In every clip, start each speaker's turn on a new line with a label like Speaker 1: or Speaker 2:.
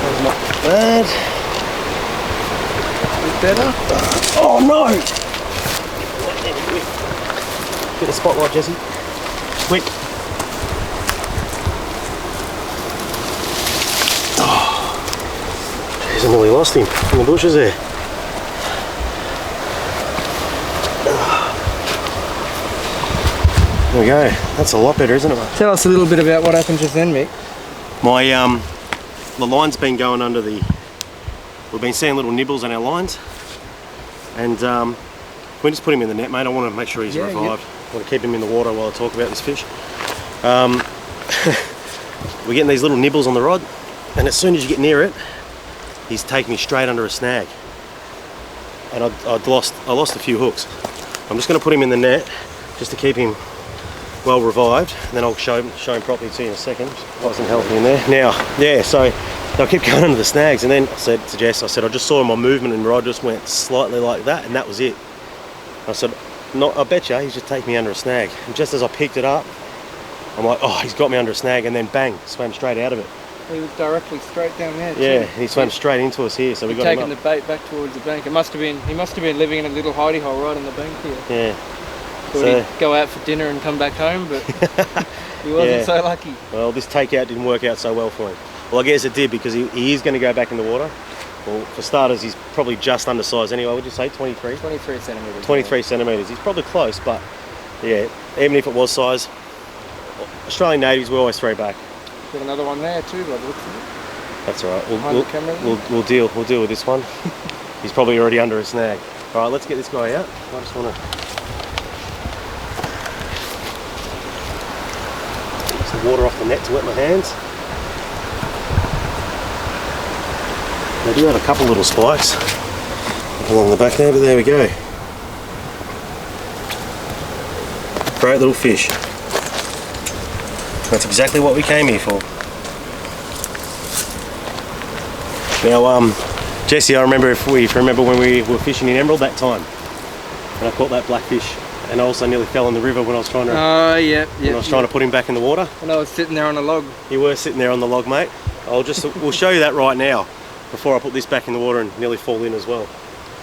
Speaker 1: one's not bad. A bit better. Oh no! Get a spotlight, Jesse. Quick. Oh. Jeez, I nearly lost him in the bushes there. There we go. That's a lot better, isn't it, mate?
Speaker 2: Tell us a little bit about what happened just then, Mick.
Speaker 1: My the line's been going under the. We've been seeing little nibbles on our lines, and we just put him in the net, mate. I want to make sure he's revived. I want to keep him in the water while I talk about this fish. We're getting these little nibbles on the rod, and as soon as you get near it, he's taking me straight under a snag, and I lost a few hooks. I'm just going to put him in the net just to keep him well revived, and then I'll show him properly to you in a second. Wasn't healthy in there. Now, yeah, so I kept going under the snags, and then I said to Jess, I just saw my movement and rod just went slightly like that, and that was it. I said, I bet you he's just taking me under a snag. And just as I picked it up, I'm like, oh, he's got me under a snag, and then bang, swam straight out of it.
Speaker 2: He was directly straight down there.
Speaker 1: Yeah, he swam straight into us here, so we got him up.
Speaker 2: Taking the bait back towards the bank. He must have been living in a little hidey hole right on the bank here.
Speaker 1: Yeah.
Speaker 2: Thought he'd go out for dinner and come back home, but he wasn't so lucky.
Speaker 1: Well, this takeout didn't work out so well for him. Well, I guess it did, because he is going to go back in the water. Well, for starters, he's probably just undersized anyway. Would you say 23?
Speaker 2: 23 centimetres.
Speaker 1: 23 centimetres. He's probably close, but yeah, even if it was size, Australian natives we always throw back.
Speaker 2: Got another one there too, by the looks of it.
Speaker 1: That's all right. We'll deal with this one. He's probably already under a snag. All right, let's get this guy out. I just want to. Some water off the net to wet my hands. They do have a couple little spikes along the back there, but there we go. Great little fish. That's exactly what we came here for. Now, Jesse, I remember when we were fishing in Emerald that time, and I caught that blackfish, and I also nearly fell in the river when I was trying to.
Speaker 2: Oh yeah.
Speaker 1: When I was trying to put him back in the water.
Speaker 2: When I was sitting there on a log.
Speaker 1: You were sitting there on the log, mate. We'll show you that right now, before I put this back in the water and nearly fall in as well.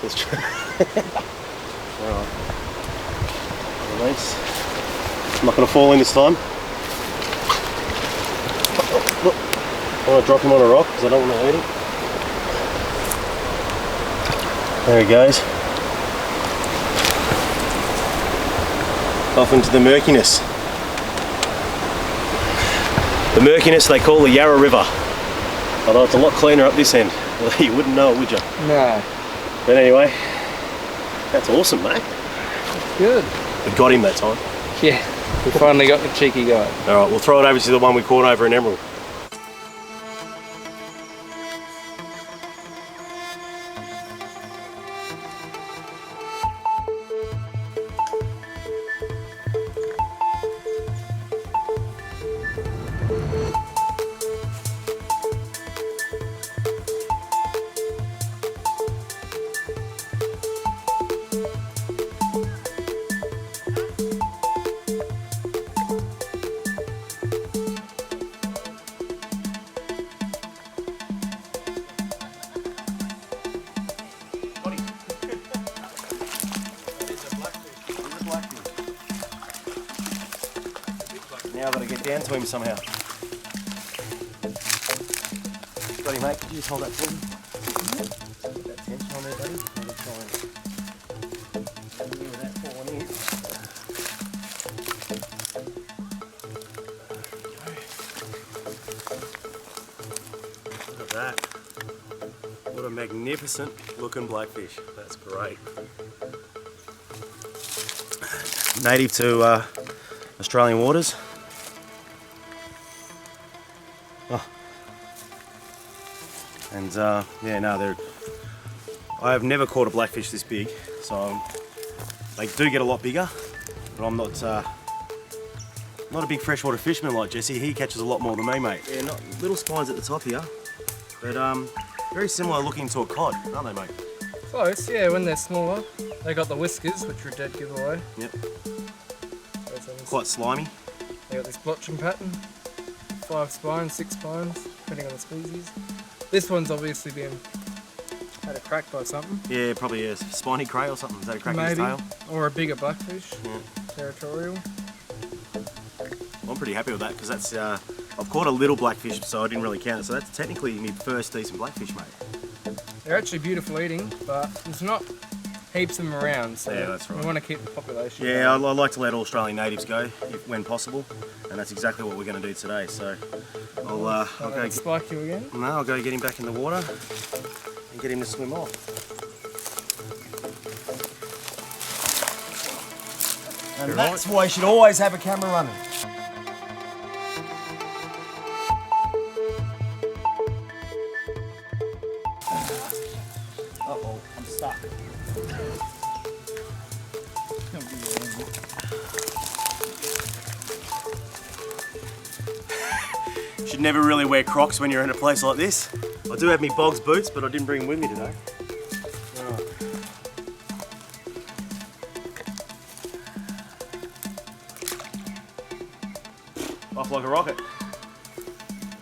Speaker 1: Let's try. Alright. Thanks. I'm not going to fall in this time. Look. I want to drop him on a rock because I don't want to hurt him. There he goes. Off into the murkiness. The murkiness they call the Yarra River. Although it's a lot cleaner up this end. You wouldn't know it, would you?
Speaker 2: No.
Speaker 1: But anyway, that's awesome, mate.
Speaker 2: Good.
Speaker 1: We got him that time.
Speaker 2: Yeah, we finally got the cheeky guy.
Speaker 1: Alright, we'll throw it over to the one we caught over in Emerald. Now I've got to get down to him somehow. Got him, mate. Could you just hold that for me? Put that tension on there, buddy. I'll try and deal with that falling in. Look at that. What a magnificent looking blackfish. That's great. Native to Australian waters. Oh. And yeah, no, I have never caught a blackfish this big, so they do get a lot bigger, but I'm not a big freshwater fisherman like Jesse. He catches a lot more than me, mate. Yeah, not little spines at the top here, but very similar looking to a cod, aren't they, mate?
Speaker 2: Close, yeah, when they're smaller. They got the whiskers, which are a dead giveaway.
Speaker 1: Yep. Quite slimy.
Speaker 2: They got this blotching pattern. 5 spines, 6 spines, depending on the species. This one's obviously been had a crack by something.
Speaker 1: Yeah, probably is. Spiny cray or something. Is that a crack in his tail?
Speaker 2: Or a bigger blackfish.
Speaker 1: Yeah.
Speaker 2: Territorial.
Speaker 1: I'm pretty happy with that because that's I've caught a little blackfish, so I didn't really count it. So that's technically my first decent blackfish, mate.
Speaker 2: They're actually beautiful eating, but there's not heaps of them around, so
Speaker 1: yeah, that's right.
Speaker 2: we want to keep the population.
Speaker 1: Yeah, I like to let all Australian natives go when possible, and that's exactly what we're going to do today. So I'll go
Speaker 2: spike you again.
Speaker 1: No, I'll go get him back in the water and get him to swim off. And that's why you should always have a camera running. Uh-oh, I'm stuck. You should never really wear Crocs when you're in a place like this. I do have my Bogs boots, but I didn't bring them with me today. Off like a rocket.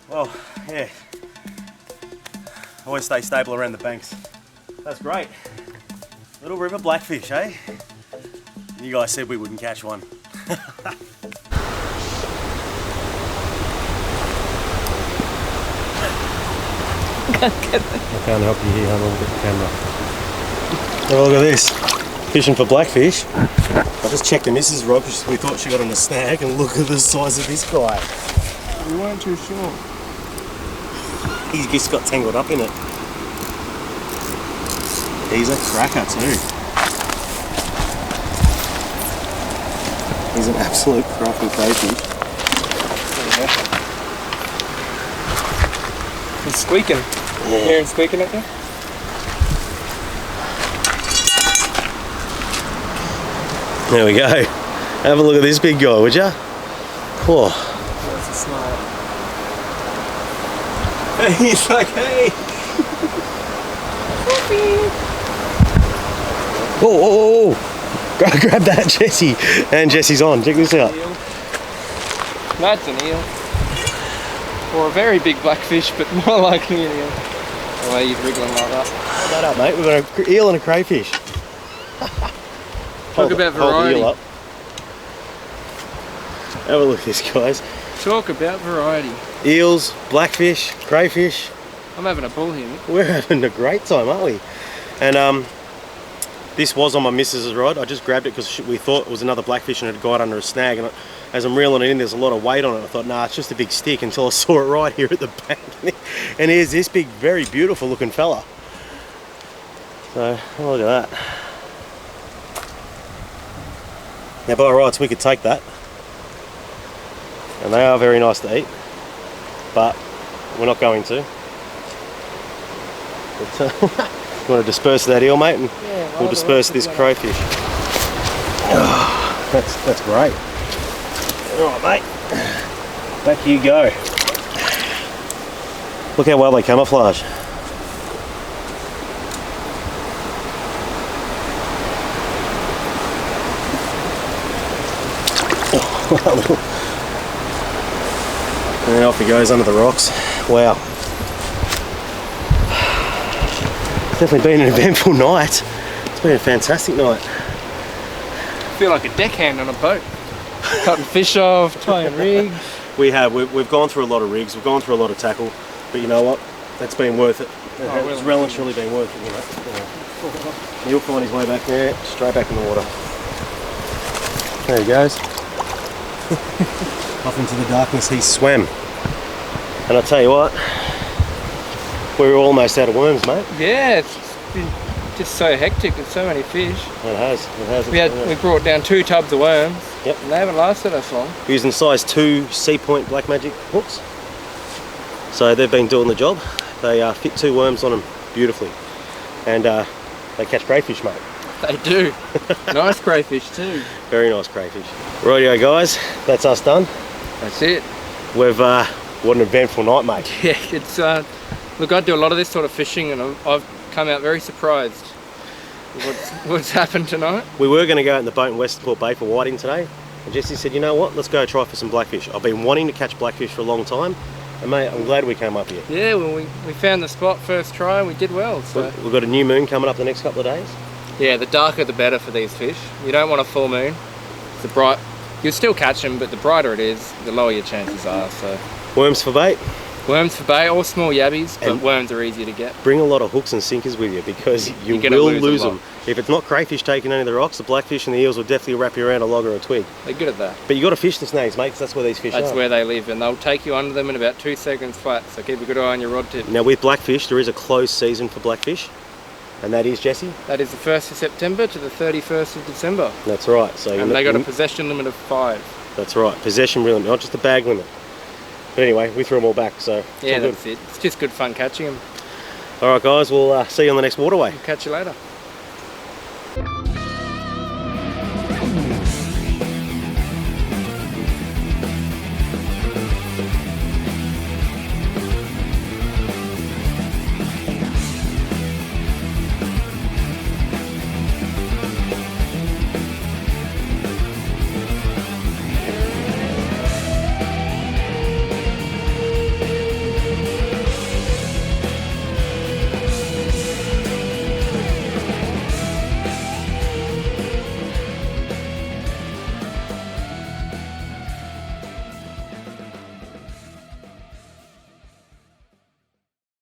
Speaker 1: Well, yeah. Always stay stable around the banks. That's great. Little river blackfish, eh? You guys said we wouldn't catch one. I can't help you here, I'll get the camera. Oh, look at this. Fishing for blackfish. I just checked the missus rod because we thought she got on a snag, and look at the size of this guy.
Speaker 2: We weren't too sure.
Speaker 1: He's just got tangled up in it. He's a cracker too. He's an absolute cracking crayfish.
Speaker 2: He's squeaking.
Speaker 1: Yeah.
Speaker 2: Hearing squeaking at you?
Speaker 1: There we go. Have a look at this big guy, would ya? Whoa.
Speaker 2: That's a smile.
Speaker 1: He's like, hey. Oh. Grab that, Jesse. And Jesse's on. Check this out.
Speaker 2: That's an eel. Or a very big blackfish, but more likely an eel. The way you're wriggling like that.
Speaker 1: Hold that up, mate. We've got an eel and a crayfish.
Speaker 2: Talk about variety.
Speaker 1: Hold the eel up. Have a look at this, guys.
Speaker 2: Talk about variety.
Speaker 1: Eels, blackfish, crayfish.
Speaker 2: I'm having a ball here.
Speaker 1: We're having a great time, aren't we? And this was on my missus's rod. I just grabbed it because we thought it was another blackfish and it had got under a snag. And as I'm reeling it in, there's a lot of weight on it. I thought, nah, it's just a big stick, until I saw it right here at the bank. And here's this big, very beautiful looking fella. So, look at that. Now, by rights, we could take that. And they are very nice to eat. But we're not going to. But, you want to disperse that eel, mate, and yeah, we'll disperse this crayfish. Oh, that's great. All right, mate. Back you go. Look how well they camouflage. And then off he goes under the rocks. Wow. It's definitely been an eventful night. It's been a fantastic night.
Speaker 2: I feel like a deckhand on a boat. Cutting fish off, tying rigs.
Speaker 1: We've gone through a lot of rigs, we've gone through a lot of tackle, but you know what? That's been worth it. It's relatively been worth it, you know. He'll find his way back there, straight back in the water. There he goes. Off into the darkness he swam. And I tell you what, we're almost out of worms, mate.
Speaker 2: Yeah, it's been just so hectic with so many fish.
Speaker 1: It has.
Speaker 2: We brought down 2 tubs of worms.
Speaker 1: Yep.
Speaker 2: And they haven't lasted us long.
Speaker 1: We're using size 2 Sea Point Black Magic hooks. So they've been doing the job. They fit 2 worms on them beautifully. And they catch crayfish, mate.
Speaker 2: They do. Nice crayfish too.
Speaker 1: Very nice crayfish. Rightio guys, that's us done.
Speaker 2: That's it.
Speaker 1: We've, what an eventful night, mate.
Speaker 2: Yeah, it's, look, I do a lot of this sort of fishing and I've come out very surprised with what's happened tonight.
Speaker 1: We were going to go out in the boat in Western Port Bay for whiting today. And Jesse said, you know what, let's go try for some blackfish. I've been wanting to catch blackfish for a long time. And mate, I'm glad we came up here.
Speaker 2: Yeah, well, we found the spot first try and we did well. So
Speaker 1: We've got a new moon coming up the next couple of days.
Speaker 2: yeah, the darker the better for these fish. You don't want a full moon. The bright, you'll still catch them, but the brighter it is, the lower your chances are. So
Speaker 1: Worms for bait.
Speaker 2: worms for bait, or small yabbies, but
Speaker 1: And-
Speaker 2: worms are easier to get.
Speaker 1: Bring a lot of hooks and sinkers with you because you
Speaker 2: You're gonna
Speaker 1: will
Speaker 2: lose a
Speaker 1: lose
Speaker 2: lot.
Speaker 1: them. If it's not crayfish taking any of the rocks, the blackfish and the eels will definitely wrap you around a log or a twig.
Speaker 2: They're good at that.
Speaker 1: But you got to fish the snags, mate, because that's where these fish
Speaker 2: That's
Speaker 1: are.
Speaker 2: where they live, and they'll take you under them in about 2 seconds flat. So keep a good eye on your rod tip.
Speaker 1: Now with blackfish, there is a closed season for blackfish, and that is, Jesse?
Speaker 2: That is the 1st of September to the 31st of December,
Speaker 1: That's right. So
Speaker 2: and they got a possession limit of 5.
Speaker 1: That's right, possession limit, not just a bag limit. But anyway, we threw them all back, so it's
Speaker 2: Yeah,
Speaker 1: all good.
Speaker 2: that's it. It's just good fun catching them.
Speaker 1: All right, guys, we'll see you on the next waterway.
Speaker 2: Catch you later.